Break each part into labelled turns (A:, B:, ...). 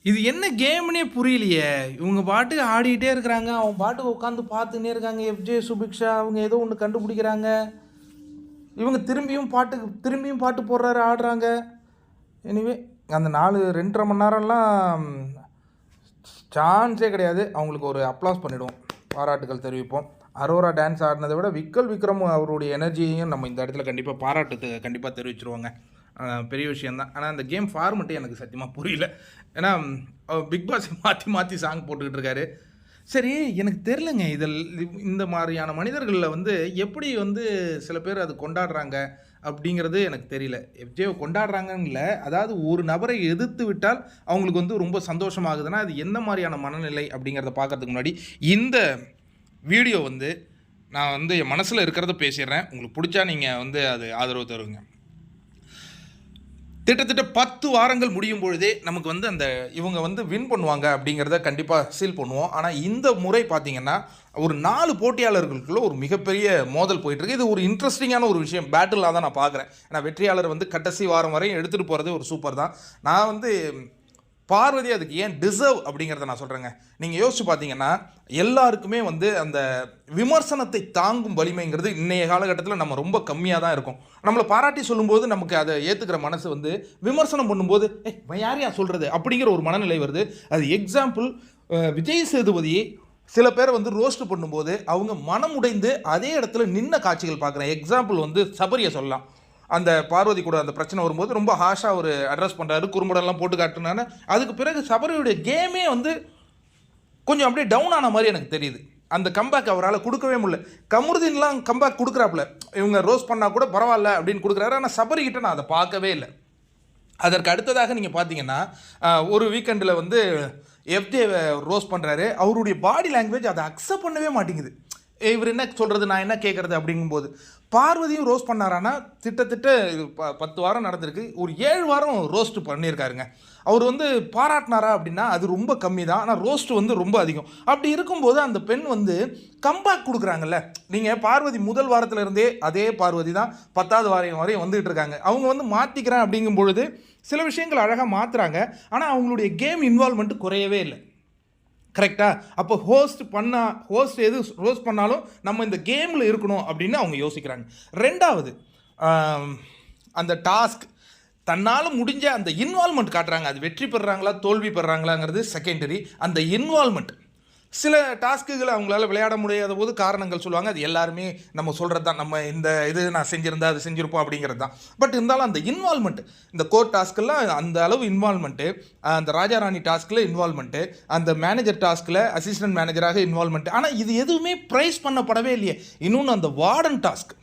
A: இது என்ன கேம்னே புரியலையே! இவுங்க பாட்டுக்கு ஆடிட்டே இருக்கிறாங்க. அவன் பாட்டுக்கு உட்காந்து பார்த்துன்னே இருக்காங்க. எஃப்ஜே சுபிக்ஷா அவங்க ஏதோ ஒண்ணு கண்டுபிடிக்கிறாங்க. இவங்க திரும்பியும் பாட்டு போடுறாரு, ஆடுறாங்க. எனிவே அந்த 2 1/2 மணி நேரம்லாம் சான்ஸே கிடையாது. அவங்களுக்கு ஒரு அப்ளாஸ் பண்ணிடுவோம். பாராட்டுக்கள் தெரிவிப்போம். அரோரா டான்ஸ் ஆடினதை விட விக்ரம் அவருடைய எனர்ஜியையும் நம்ம இந்த இடத்துல கண்டிப்பாக தெரிவிச்சிருவோங்க. பெரிய விஷயந்தான். ஆனால் அந்த கேம் ஃபார்மெட்டு எனக்கு சத்தியமாக புரியல. ஏன்னா பிக் பாஸ் மாற்றி சாங் போட்டுக்கிட்டு இருக்காரு. சரி, எனக்கு தெரிலங்க. இந்த மாதிரியான மனிதர்களில் எப்படி சில பேர் அது கொண்டாடுறாங்க அப்படிங்கிறது எனக்கு தெரியல. எஃப்ஜேவை கொண்டாடுறாங்கன்னு இல்லை, அதாவது ஒரு நபரை எதிர்த்து விட்டால் அவங்களுக்கு ரொம்ப சந்தோஷமாகுதுன்னா அது எந்த மாதிரியான மனநிலை அப்படிங்கிறத பார்க்கறதுக்கு முன்னாடி இந்த வீடியோ நான் என் மனசில் இருக்கிறத பேசிடுறேன். உங்களுக்கு பிடிச்சா நீங்கள் அது ஆதரவு தருவீங்க. கிட்டத்தட்ட 10 வாரங்கள் முடியும் பொழுதே நமக்கு இவங்க வின் பண்ணுவாங்க அப்படிங்கிறத கண்டிப்பாக சீல் பண்ணுவோம். ஆனால் இந்த முறை பார்த்தீங்கன்னா ஒரு 4 போட்டியாளர்களுக்குள்ள ஒரு மிகப்பெரிய மோதல் போயிட்டுருக்கு. இது ஒரு இன்ட்ரெஸ்டிங்கான ஒரு விஷயம், பேட்டிலாக தான் நான் பார்க்குறேன். ஏன்னா வெற்றியாளர் கடைசி வாரம் வரையும் எடுத்துகிட்டு போகிறது ஒரு சூப்பர் தான். நான் பார்வதி அதுக்கு ஏன் டிசர்வ் அப்படிங்கிறத நான் சொல்கிறேங்க. நீங்கள் யோசிச்சு பார்த்தீங்கன்னா எல்லாருக்குமே அந்த விமர்சனத்தை தாங்கும் வலிமைங்கிறது இன்றைய காலகட்டத்தில் நம்ம ரொம்ப கம்மியாக தான் இருக்கும். நம்மளை பாராட்டி சொல்லும்போது நமக்கு அதை ஏற்றுக்கிற மனசு விமர்சனம் பண்ணும்போது யாரையா சொல்கிறது அப்படிங்கிற ஒரு மனநிலை வருது. அது எக்ஸாம்பிள் விஜய் சேதுபதியை சில பேரை ரோஸ்ட் பண்ணும்போது அவங்க மனம் உடைந்து அதே இடத்துல நின்ன காட்சிகள் பார்க்குறேன். எக்ஸாம்பிள் சபரியை சொல்லலாம். அந்த பார்வதி கூட அந்த பிரச்சனை வரும்போது ரொம்ப ஹாஷாக ஒரு அட்ரஸ் பண்ணுறாரு, குறும்படம்லாம் போட்டு காட்டுனான்னு. அதுக்கு பிறகு சபரியுடைய கேமே கொஞ்சம் அப்படியே டவுன் ஆன மாதிரி எனக்கு தெரியுது. அந்த கம்பேக் அவரால் கொடுக்கவே முடியல. கமருதீன்லாம் கம்பேக் கொடுக்குறாப்புல, இவங்க ரோஸ் பண்ணால் கூட பரவாயில்ல அப்படின்னு கொடுக்குறாரு. ஆனால் சபரிக்கிட்ட நான் அதை பார்க்கவே இல்லை. அதற்கு அடுத்ததாக நீங்கள் பார்த்தீங்கன்னா ஒரு வீக்கெண்டில் எஃப்ஜேவை ரோஸ் பண்ணுறாரு. அவருடைய பாடி லாங்குவேஜ் அதை அக்செப்ட் பண்ணவே மாட்டேங்குது. இவர் என்ன சொல்கிறது, நான் என்ன கேட்குறது அப்படிங்கும்போது பார்வதியும் ரோஸ்ட் பண்ணாரான்னா கிட்டத்தட்ட 10 வாரம் நடந்திருக்கு. ஒரு 7 வாரம் ரோஸ்ட் பண்ணியிருக்காருங்க. அவர் பாராட்டினாரா அப்படின்னா அது ரொம்ப கம்மி தான். ஆனால் ரோஸ்ட் ரொம்ப அதிகம். அப்படி இருக்கும்போது அந்த பெண் கம்பேக் கொடுக்குறாங்கல்ல. நீங்கள் பார்வதி முதல் வாரத்தில் இருந்தே அதே பார்வதி தான் 10வது வாரம் வரையும் வந்துகிட்டு இருக்காங்க. அவங்க மாற்றிக்கிறேன் அப்படிங்கும் பொழுது சில விஷயங்கள் அழகாக மாற்றுறாங்க. ஆனால் அவங்களுடைய கேம் இன்வால்மெண்ட் குறையவே இல்லை. கரெக்டாக? அப்போ ஹோஸ்ட் எது ரோஸ்ட் பண்ணாலும் நம்ம இந்த கேமில் இருக்கணும் அப்படின்னு அவங்க யோசிக்கிறாங்க. 2வது அந்த டாஸ்க் தன்னால் முடிஞ்ச அந்த இன்வால்மெண்ட் காட்டுறாங்க. அது வெற்றி பெறுறாங்களா தோல்வி பெறுறாங்களாங்கிறது செகண்டரி. அந்த இன்வால்மெண்ட் சில டாஸ்க்குகளை அவங்களால விளையாட முடியாத போது காரணங்கள் சொல்லுவாங்க. அது எல்லாருமே நம்ம சொல்கிறது தான். நம்ம இது நான் செஞ்சுருந்தா அது செஞ்சுருப்போம் அப்படிங்கிறது தான். பட் இருந்தாலும் அந்த இன்வால்மெண்ட், இந்த கோர்ட் டாஸ்க்கெல்லாம் அந்த அளவு இன்வால்மெண்ட்டு, அந்த ராஜாராணி டாஸ்கில் இன்வால்மெண்ட்டு, அந்த மேனேஜர் டாஸ்கில் அசிஸ்டன்ட் மேனேஜராக இன்வால்மெண்ட்டு. ஆனால் இது எதுவுமே ப்ரைஸ் பண்ணப்படவே இல்லையே. இன்னொன்று அந்த வார்டன் டாஸ்க்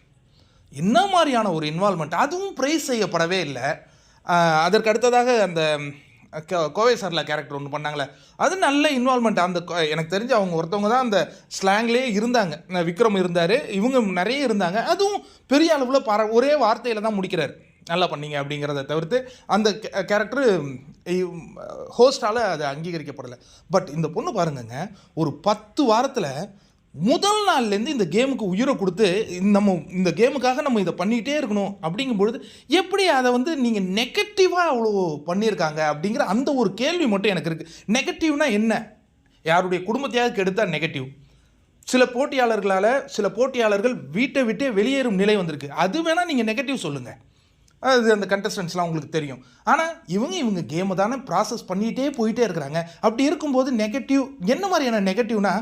A: என்ன மாதிரியான ஒரு இன்வால்மெண்ட், அதுவும் ப்ரைஸ் செய்யப்படவே இல்லை. அதற்கு அடுத்ததாக அந்த கோவை சர்லா கேரக்டர் ஒன்று பண்ணாங்களே, அது நல்ல இன்வால்மெண்ட். எனக்கு தெரிஞ்ச அவங்க ஒருத்தவங்க தான் அந்த ஸ்லாங்லேயே இருந்தாங்க. விக்ரம் இருந்தார், இவங்க நிறைய இருந்தாங்க. அதுவும் பெரிய அளவில் ஒரே வார்த்தையில் தான் முடிக்கிறார், நல்லா பண்ணீங்க அப்படிங்கிறத தவிர்த்து அந்த கேரக்டர் ஹோஸ்டால் அது அங்கீகரிக்கப்படலை. பட் இந்த பொண்ணு பாருங்கங்க, ஒரு 10 வாரத்தில் முதல் நாள்லேருந்து இந்த கேமுக்கு உயிரை கொடுத்து இந்த கேமுக்காக நம்ம இதை பண்ணிக்கிட்டே இருக்கணும் அப்படிங்கும்பொழுது எப்படி அதை நீங்கள் நெகட்டிவாக அவ்வளோ பண்ணியிருக்காங்க அப்படிங்கிற அந்த ஒரு கேள்வி மட்டும் எனக்கு இருக்குது. நெகட்டிவ்னா என்ன? யாருடைய குடும்பத்தையாவது கெடுத்தால் நெகட்டிவ். சில போட்டியாளர்கள் வீட்டை விட்டே வெளியேறும் நிலை வந்திருக்கு. அது வேணால் நீங்கள் நெகட்டிவ் சொல்லுங்கள், அது அந்த கண்டஸ்டன்ஸ்லாம் உங்களுக்கு தெரியும். ஆனால் இவங்க கேமை தானே ப்ராசஸ் பண்ணிகிட்டே போயிட்டே இருக்கிறாங்க. அப்படி இருக்கும்போது நெகட்டிவ் என்ன மாதிரியான நெகட்டிவ்னா,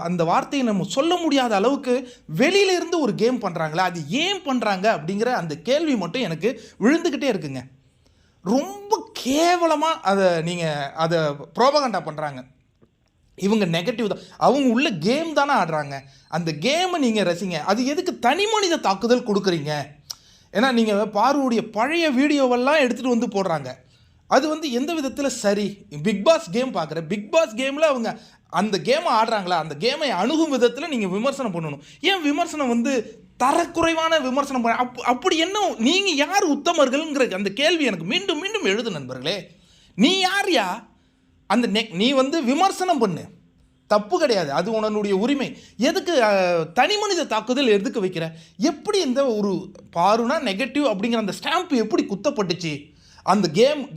A: அந்த வார்த்தையை நம்ம சொல்ல முடியாத அளவுக்கு வெளியிலேருந்து ஒரு கேம் பண்ணுறாங்களா, அது ஏன் பண்ணுறாங்க அப்படிங்கிற அந்த கேள்வி மட்டும் எனக்கு விழுந்துக்கிட்டே இருக்குங்க. ரொம்ப கேவலமாக அதை ப்ரோபகண்டா பண்ணுறாங்க. இவங்க நெகட்டிவ் தான். அவங்க உள்ள கேம் தானே ஆடுறாங்க. அந்த கேமை நீங்கள் ரசிங்க. அது எதுக்கு தனி மனித தாக்குதல் கொடுக்குறீங்க? ஏன்னா நீங்கள் பார்வதியுடைய பழைய வீடியோவெல்லாம் எடுத்துகிட்டு போடுறாங்க. அது எந்த விதத்தில் சரி? பிக் பாஸ் கேம் பார்க்குற பிக் பாஸ் கேமில் அவங்க அந்த கேமை ஆடுறாங்களா, அந்த கேமை அணுகும் விதத்தில் நீங்கள் விமர்சனம் பண்ணணும். ஏன் விமர்சனம் தரக்குறைவான விமர்சனம் அப்படி என்ன? நீங்கள் யார் உத்தமர்கள்ங்கிற அந்த கேள்வி எனக்கு மீண்டும் மீண்டும் எழுது நண்பர்களே. நீ யார்யா? நீ விமர்சனம் பண்ணு, தப்பு கிடையாது, அது உன்னுடைய உரிமை. எதுக்கு தனி மனித தாக்குதல் எதுக்கு வைக்கிற? எப்படி இந்த ஒரு பாருனா நெகட்டிவ் அப்படிங்கிற அந்த ஸ்டாம்ப் எப்படி குத்தப்பட்டுச்சு? அந்த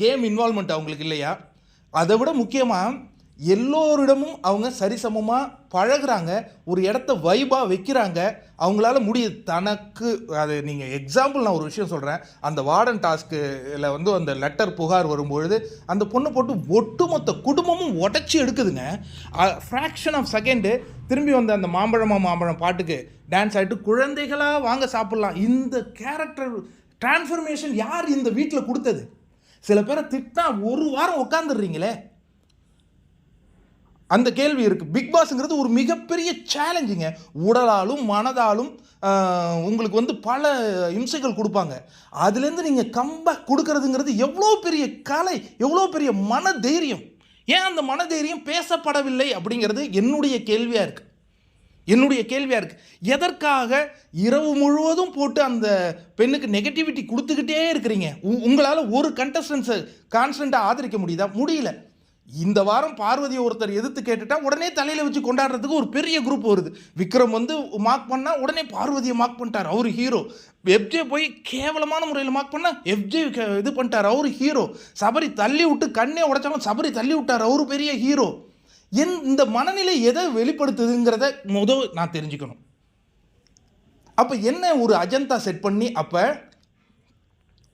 A: கேம் இன்வால்மெண்ட் அவங்களுக்கு இல்லையா? அதை விட முக்கியமாக எல்லோரிடமும் அவங்க சரிசமமாக பழகுறாங்க, ஒரு இடத்த வைபாக வைக்கிறாங்க, அவங்களால முடியுது. தனக்கு அது நீங்கள் எக்ஸாம்பிள் நான் ஒரு விஷயம் சொல்கிறேன். அந்த வார்டன் டாஸ்கில் வந்து அந்த லெட்டர் புகார் வரும்பொழுது அந்த பொண்ணு போட்டு ஒட்டுமொத்த குடும்பமும் உடச்சி எடுக்குதுங்க. ஃப்ராக்ஷன் ஆஃப் செகண்டு திரும்பி வந்த அந்த மாம்பழம் பாட்டுக்கு டான்ஸ் ஆகிட்டு குழந்தைகளாக வாங்க சாப்பிட்லாம். இந்த கேரக்டர் டிரான்ஸ்ஃபர்மேஷன் யார் இந்த வீட்டில் கொடுத்தது? சில பேரை திட்டா ஒரு வாரம் உட்காந்துடுறீங்களே, அந்த கேள்வி இருக்குது. பிக் பாஸ்ங்கிறது ஒரு மிகப்பெரிய சேலஞ்சுங்க. உடலாலும் மனதாலும் உங்களுக்கு வந்து பல இம்சைகள் கொடுப்பாங்க. அதுலேருந்து நீங்கள் கம்பேக் கொடுக்கறதுங்கிறது எவ்வளோ பெரிய கலை, எவ்வளோ பெரிய மன தைரியம். ஏன் அந்த மன தைரியம் பேசப்படவில்லை அப்படிங்கிறது என்னுடைய கேள்வியாக இருக்குது. எதற்காக இரவு முழுவதும் போட்டு அந்த பெண்ணுக்கு நெகட்டிவிட்டி கொடுத்துக்கிட்டே இருக்கிறீங்க? உங்களால் ஒரு கண்டஸ்டன்ஸை கான்ஸ்டண்ட்டாக ஆதரிக்க முடியுதா? முடியல. இந்த வாரம் பார்வதியை ஒருத்தர் எதிர்த்து கேட்டுட்டா உடனே தலையில் வச்சு கொண்டாடுறதுக்கு ஒரு பெரிய குரூப் வருது. விக்ரம் வந்து மார்க் பண்ணால் உடனே பார்வதியை மார்க் பண்ணிட்டார், அவர் ஹீரோ. எஃப்ஜே போய் கேவலமான முறையில் மார்க் பண்ணால் எஃப்ஜே இது பண்ணிட்டார், அவர் ஹீரோ. சபரி தள்ளி விட்டு கண்ணே உடைச்சாலும் சபரி தள்ளி விட்டார், அவர் பெரிய ஹீரோ. இந்த மனநிலை எதை வெளிப்படுத்துதுங்கிறத முதல் நான் தெரிஞ்சுக்கணும். அப்போ என்ன ஒரு அஜந்தா செட் பண்ணி அப்போ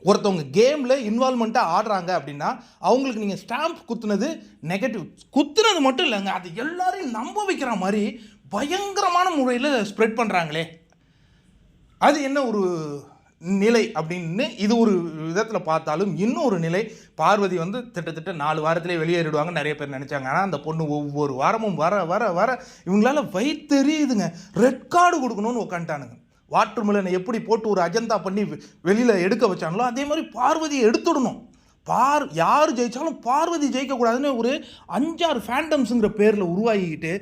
A: ஒருத்தவங்க கேமில் இன்வால்மெண்ட்டாக ஆடுறாங்க அப்படின்னா அவங்களுக்கு நீங்கள் ஸ்டாம்ப் குத்துனது நெகட்டிவ். குத்துனது மட்டும் இல்லைங்க, அது எல்லாரையும் நம்ப வைக்கிற மாதிரி பயங்கரமான முறையில் ஸ்ப்ரெட் பண்ணுறாங்களே, அது என்ன ஒரு நிலை அப்படின்னு இது ஒரு விதத்தில் பார்த்தாலும் இன்னும் ஒரு நிலை. பார்வதி வந்து திட்டத்தட்ட 4 வாரத்திலே வெளியேறிடுவாங்க நிறைய பேர் நினச்சாங்க. ஆனால் அந்த பொண்ணு ஒவ்வொரு வாரமும் வர வர வர இவங்களால வயிற்றெரியுதுங்க. ரெட் கார்டு கொடுக்கணும்னு உட்காந்துட்டானுங்க. வாட்டர்மெலனை எப்படி போட்டு ஒரு அஜந்தா பண்ணி வெளியில் எடுக்க வச்சாங்களோ அதே மாதிரி பார்வதியை எடுத்துடணும். யார் ஜெயித்தாலும் பார்வதி ஜெயிக்கக்கூடாதுன்னு ஒரு 5-6 ஃபேண்டம்ஸுங்கிற பேரில் உருவாகிக்கிட்டு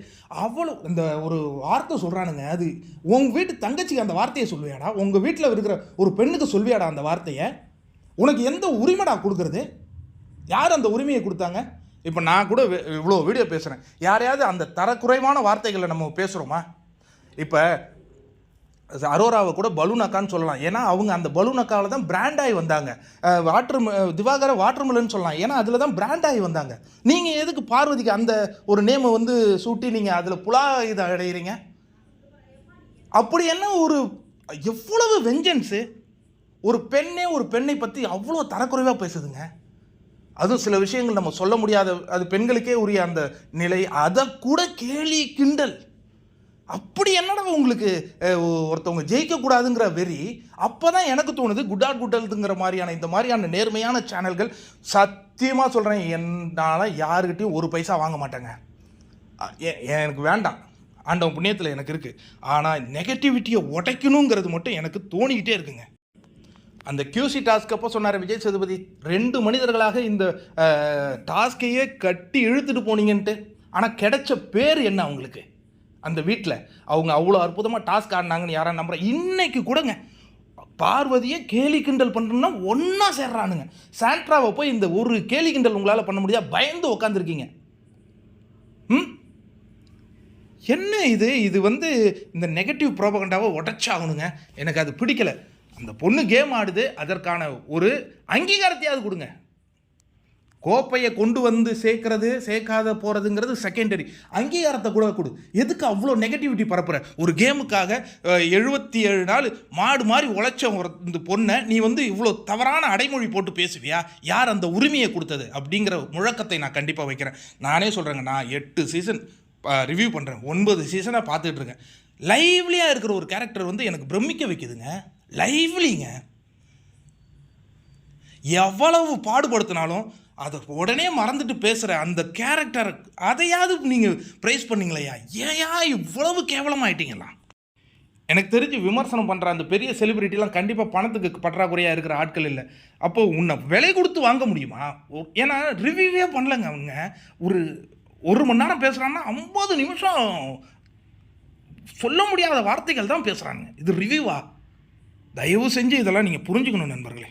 A: அவ்வளோ இந்த ஒரு வார்த்தை சொல்கிறானுங்க. அது உங்கள் வீட்டு தங்கச்சிக்கு அந்த வார்த்தையை சொல்லுவியாடா? உங்கள் வீட்டில் இருக்கிற ஒரு பெண்ணுக்கு சொல்வியாடா அந்த வார்த்தையை? உனக்கு எந்த உரிமைடா கொடுக்குறது? யார் அந்த உரிமையை கொடுத்தாங்க? இப்போ நான் கூட இவ்வளோ வீடியோ பேசுகிறேன், யாரையாவது அந்த தரக்குறைவான வார்த்தைகளை நம்ம பேசுகிறோமா? இப்போ அரோராவை கூட பலூன் அக்கான்னு சொல்லலாம், ஏன்னா அவங்க அந்த பலூன் அக்காவில் தான் பிராண்டாகி வந்தாங்க. திவாகரை வாட்டர்மெலன் சொல்லலாம், ஏன்னா அதில் தான் பிராண்டாகி வந்தாங்க. நீங்கள் எதுக்கு பார்வதிக்கு அந்த ஒரு நேமை வந்து சூட்டி நீங்கள் அதில் புலா இதை அடைகிறீங்க? அப்படி என்ன ஒரு எவ்வளவு வெஞ்சன்ஸு! ஒரு பெண்ணை பற்றி அவ்வளோ தரக்குறைவாக பேசுதுங்க. அதுவும் சில விஷயங்கள் நம்ம சொல்ல முடியாத, அது பெண்களுக்கே உரிய அந்த நிலை, அதை கூட கேலி கிண்டல். அப்படி என்னடா உங்களுக்கு ஒருத்தவங்க ஜெயிக்கக்கூடாதுங்கிற வெறி? அப்போ தான் எனக்கு தோணுது குட்டால்துங்கிற மாதிரியான இந்த மாதிரியான நேர்மையான சேனல்கள், சத்தியமாக சொல்கிறேன், என்னால் யாருக்கிட்டையும் ஒரு பைசா வாங்க மாட்டேங்க. எனக்கு வேண்டாம், ஆண்டவன் புண்ணியத்தில் எனக்கு இருக்குது. ஆனால் நெகட்டிவிட்டியை உடைக்கணுங்கிறது மட்டும் எனக்கு தோணிக்கிட்டே இருக்குங்க. அந்த QC டாஸ்க் அப்போ சொன்னார் விஜய் சேதுபதி, 2 மனிதர்களாக இந்த டாஸ்கையே கட்டி இழுத்துட்டு போனீங்கன்ட்டு. ஆனால் கிடைச்ச பேர் என்ன அவங்களுக்கு? அந்த வீட்டில் அவங்க அவ்வளோ அற்புதமாக டாஸ்க் ஆடினாங்கன்னு யாராவது நம்புகிறேன்? இன்னைக்கு கூடங்க பார்வதியை கேலி கிண்டல் பண்ணுறோம்னா ஒன்றா சேர்றானுங்க. சாண்ட்ராவை போய் இந்த ஒரு கேலி கிண்டல் உங்களால் பண்ண முடியாது, பயந்து உக்காந்துருக்கீங்க. என்ன இது வந்து இந்த நெகட்டிவ் ப்ரோபகண்டாவை உடைச்சாகணுங்க. எனக்கு அது பிடிக்கலை. அந்த பொண்ணு கேம் ஆடுது, அதற்கான ஒரு அங்கீகாரத்தையாவது கொடுங்க. கோப்பையை கொண்டு வந்து சேர்க்காத போகிறதுங்கிறது செகண்டரி. அங்கீகாரத்தை கூட கொடு. எதுக்கு அவ்வளோ நெகட்டிவிட்டி பரப்புற? ஒரு கேமுக்காக 77 நாள் மாடு மாதிரி உழைச்ச இந்த பொண்ணை நீ வந்து இவ்வளோ தவறான அடைமொழி போட்டு பேசுவியா? யார் அந்த உரிமையை கொடுத்தது அப்படிங்கிற முழக்கத்தை நான் கண்டிப்பாக வைக்கிறேன். நானே சொல்கிறேங்க, நான் 8 சீசன் ரிவ்யூ பண்ணுறேன், 9 சீசனாக பார்த்துட்டு இருக்கேன். லைவ்லியாக இருக்கிற ஒரு கேரக்டர் வந்து எனக்கு பிரமிக்க வைக்குதுங்க. லைவ்லிங்க, எவ்வளவு பாடுபடுத்தினாலும் அதை உடனே மறந்துட்டு பேசுகிற அந்த கேரக்டர், அதையாவது நீங்கள் ப்ரைஸ் பண்ணிங்களையா? ஏயா இவ்வளவு கேவலமாயிட்டீங்களா? எனக்கு தெரிஞ்சு விமர்சனம் பண்ணுற அந்த பெரிய செலிபிரிட்டிலாம் கண்டிப்பாக பணத்துக்கு பற்றாக்குறையாக இருக்கிற ஆட்கள் இல்லை. அப்போது உன்னை விலை கொடுத்து வாங்க முடியுமா? ஏன்னா ரிவ்யூவே பண்ணலங்க அவங்க. ஒரு மணி நேரம் பேசுகிறாங்கன்னா 50 நிமிஷம் சொல்ல முடியாத வார்த்தைகள் தான் பேசுகிறாங்க. இது ரிவ்யூவா? தயவு செஞ்சு இதெல்லாம் நீங்கள் புரிஞ்சுக்கணும் நண்பர்களே.